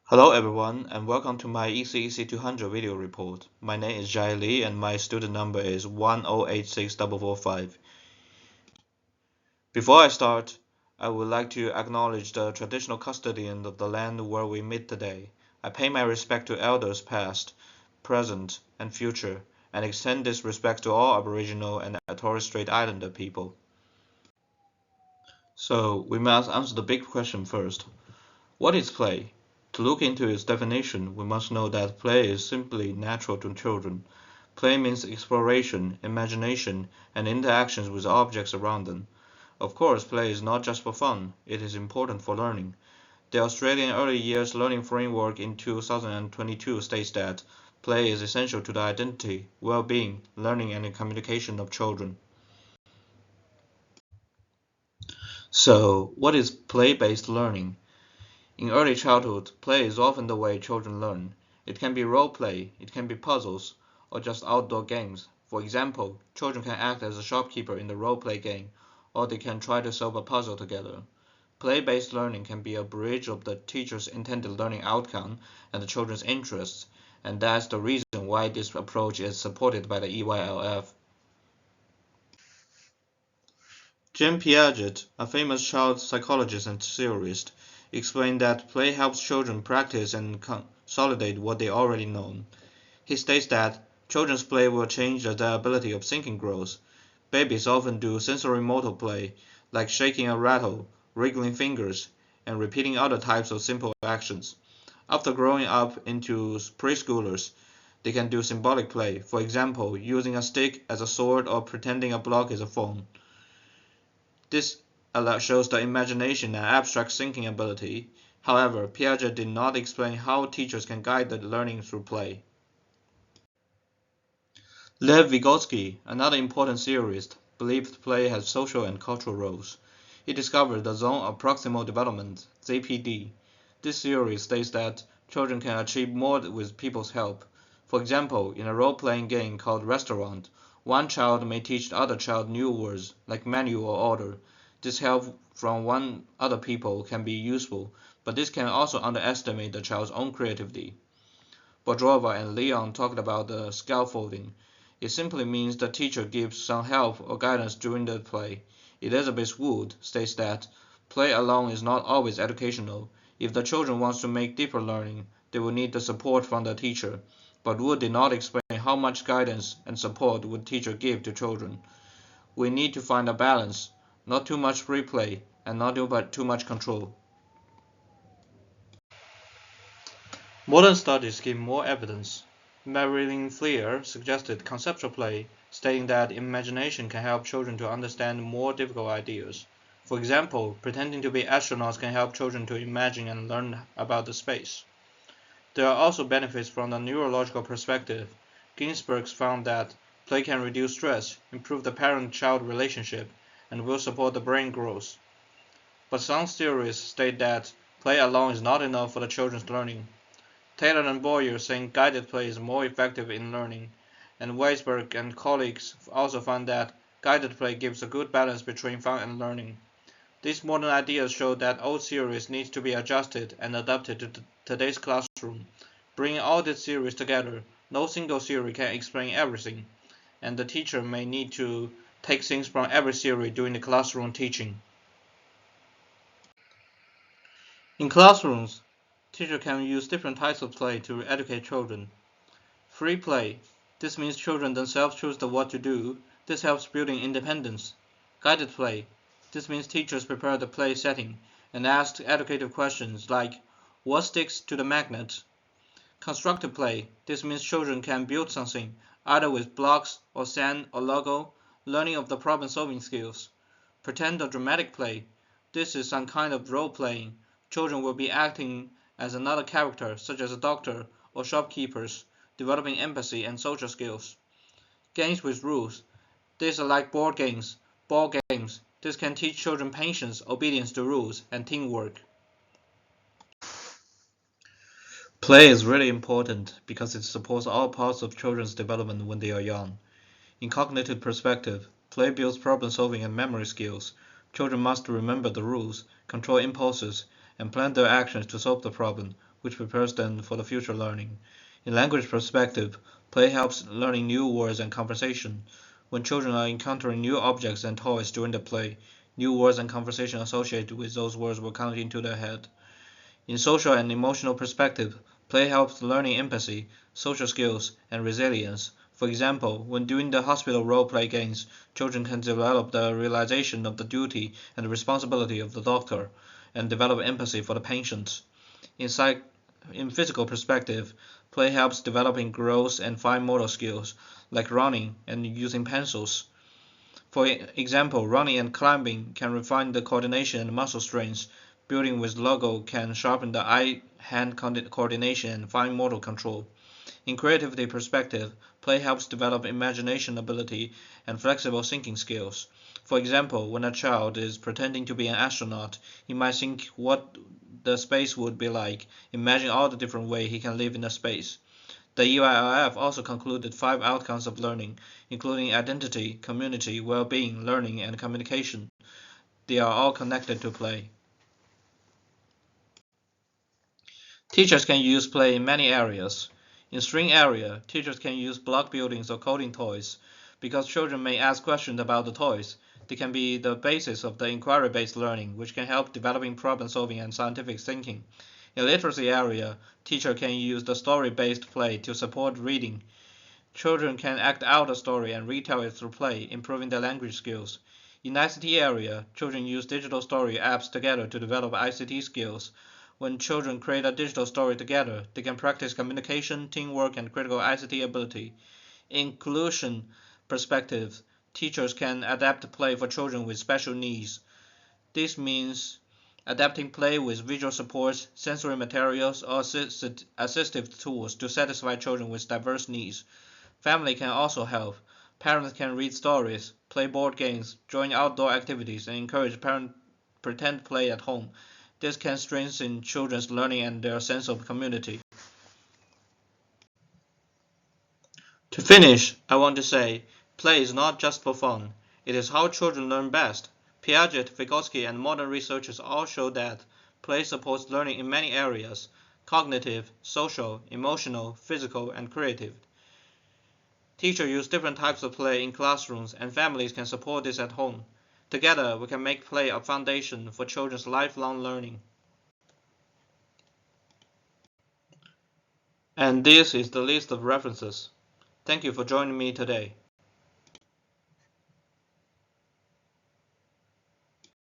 Hello everyone and welcome to my ECEC 200 video report. My name is Jiayi Li and my student number is 1086445. Before I start, I would like to acknowledge the traditional custodian of the land where we meet today. I pay my respect to elders past, present, and future, and extend this respect to all Aboriginal and Torres Strait Islander people. So, we must answer the big question first. What is play? To look into its definition, we must know that play is simply natural to children. Play means exploration, imagination, and interactions with objects around them. Of course, play is not just for fun, it is important for learning. The Australian Early Years Learning Framework in 2022 states that play is essential to the identity, well-being, learning, and communication of children. So, what is play-based learning? In early childhood, play is often the way children learn. It can be role play, it can be puzzles, or just outdoor games. For example, children can act as a shopkeeper in the role play game, or they can try to solve a puzzle together. Play-based learning can be a bridge of the teacher's intended learning outcome and the children's interests, and that's the reason why this approach is supported by the EYLF. Jean Piaget, a famous child psychologist and theorist, explained that play helps children practice and consolidate what they already know. He states that children's play will change as their ability of thinking grows. Babies often do sensory-motor play, like shaking a rattle, wriggling fingers, and repeating other types of simple actions. After growing up into preschoolers, they can do symbolic play, for example, using a stick as a sword or pretending a block is a phone. This shows the imagination and abstract thinking ability. However, Piaget did not explain how teachers can guide the learning through play. Lev Vygotsky, another important theorist, believed play has social and cultural roles. He discovered the zone of proximal development, ZPD. This theory states that children can achieve more with people's help. For example, in a role-playing game called Restaurant, one child may teach the other child new words, like menu or order. This help from one other people can be useful, but this can also underestimate the child's own creativity. Bodrova and Leon talked about the scaffolding. It simply means the teacher gives some help or guidance during the play. Elizabeth Wood states that play alone is not always educational. If the children want to make deeper learning, they will need the support from the teacher. But Wood did not explain how much guidance and support would teacher give to children. We need to find a balance, not too much free play and not too much control. Modern studies give more evidence. Marilyn Fleer suggested conceptual play, stating that imagination can help children to understand more difficult ideas. For example, pretending to be astronauts can help children to imagine and learn about the space. There are also benefits from the neurological perspective. Ginsberg found that play can reduce stress, improve the parent-child relationship, and will support the brain growth. But some theorists state that play alone is not enough for the children's learning. Taylor and Boyer think guided play is more effective in learning, and Weisberg and colleagues also found that guided play gives a good balance between fun and learning. These modern ideas show that old theories need to be adjusted and adapted to today's classroom. Bringing all these theories together, no single theory can explain everything, and the teacher may need to take things from every theory during the classroom teaching. In classrooms, teachers can use different types of play to educate children. Free play. This means children themselves choose what to do. This helps building independence. Guided play. This means teachers prepare the play setting and ask educative questions like, what sticks to the magnet? Constructive play. This means children can build something, either with blocks or sand or Lego, learning of the problem-solving skills. Pretend or dramatic play. This is some kind of role-playing. Children will be acting as another character, such as a doctor or shopkeepers, developing empathy and social skills. Games with rules. These are like board games, ball games. This can teach children patience, obedience to rules, and teamwork. Play is really important because it supports all parts of children's development when they are young. In cognitive perspective, play builds problem-solving and memory skills. Children must remember the rules, control impulses, and plan their actions to solve the problem, which prepares them for the future learning. In language perspective, play helps learning new words and conversation. When children are encountering new objects and toys during the play, new words and conversation associated with those words will come into their head. In social and emotional perspective, play helps learning empathy, social skills, and resilience. For example, when doing the hospital role-play games, children can develop the realization of the duty and the responsibility of the doctor, and develop empathy for the patient. In physical perspective, play helps developing gross and fine motor skills, like running and using pencils. For example, running and climbing can refine the coordination and muscle strength. Building with Lego can sharpen the eye-hand coordination and fine motor control. In creativity perspective, play helps develop imagination ability and flexible thinking skills. For example, when a child is pretending to be an astronaut, he might think what the space would be like, imagine all the different ways he can live in the space. The EYLF also concluded 5 outcomes of learning, including identity, community, well-being, learning, and communication. They are all connected to play. Teachers can use play in many areas. In string area, teachers can use block buildings or coding toys. Because children may ask questions about the toys, they can be the basis of the inquiry-based learning, which can help developing problem-solving and scientific thinking. In literacy area, teachers can use the story-based play to support reading. Children can act out a story and retell it through play, improving their language skills. In ICT area, children use digital story apps together to develop ICT skills. When children create a digital story together, they can practice communication, teamwork, and critical ICT ability. Inclusion perspective, teachers can adapt play for children with special needs. This means adapting play with visual supports, sensory materials, or assistive tools to satisfy children with diverse needs. Family can also help. Parents can read stories, play board games, join outdoor activities, and encourage pretend play at home. This can strengthen children's learning and their sense of community. To finish, I want to say, play is not just for fun. It is how children learn best. Piaget, Vygotsky, and modern researchers all show that play supports learning in many areas: cognitive, social, emotional, physical, and creative. Teachers use different types of play in classrooms, and families can support this at home. Together, we can make play a foundation for children's lifelong learning. And this is the list of references. Thank you for joining me today.